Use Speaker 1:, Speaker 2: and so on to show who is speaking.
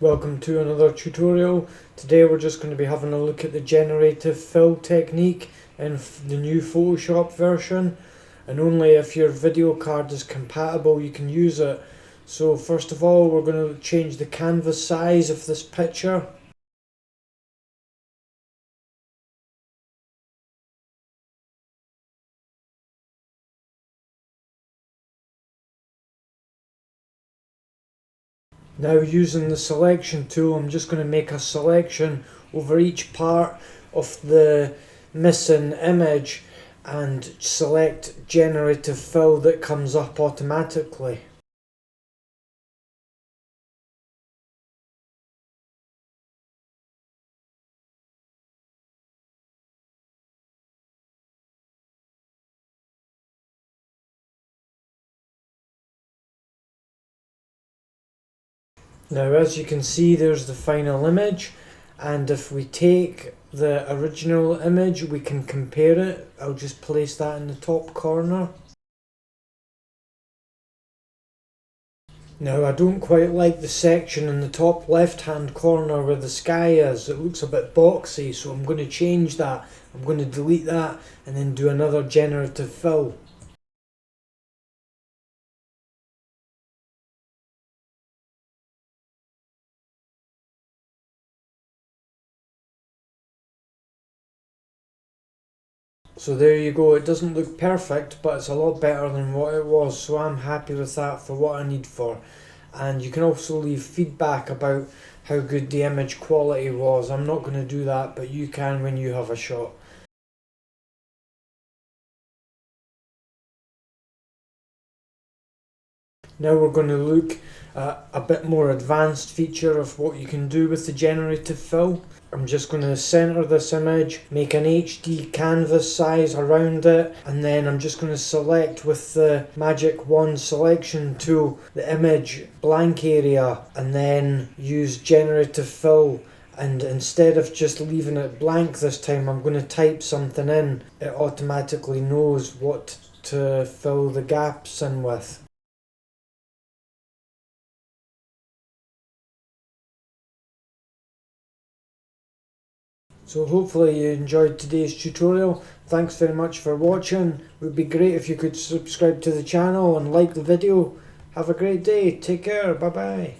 Speaker 1: welcome to another tutorial. Today we're just going to be having a look at the generative fill technique in the new Photoshop version, and only if your video card is compatible you can use it. So first of all, we're going to change the canvas size of this picture. Now, using the selection tool, I'm just going to make a selection over each part of the missing image and select generative fill that comes up automatically. Now, as you can see, there's the final image, and if we take the original image we can compare it. I'll just place that in the top corner. Now, I don't quite like the section in the top left hand corner where the sky is. It looks a bit boxy, so I'm going to change that. I'm going to delete that and then do another generative fill. So there you go. It doesn't look perfect, but it's a lot better than what it was, so I'm happy with that for what I need for. And you can also leave feedback about how good the image quality was. I'm not going to do that, but you can when you have a shot. Now we're going to look at a bit more advanced feature of what you can do with the generative fill. I'm just going to center this image, make an HD canvas size around it, and then I'm just going to select with the magic wand selection tool the image blank area, and then use generative fill. And instead of just leaving it blank this time, I'm going to type something in. It automatically knows what to fill the gaps in with. So hopefully you enjoyed today's tutorial. Thanks very much for watching. It would be great if you could subscribe to the channel and like the video. Have a great day. Take care. Bye bye.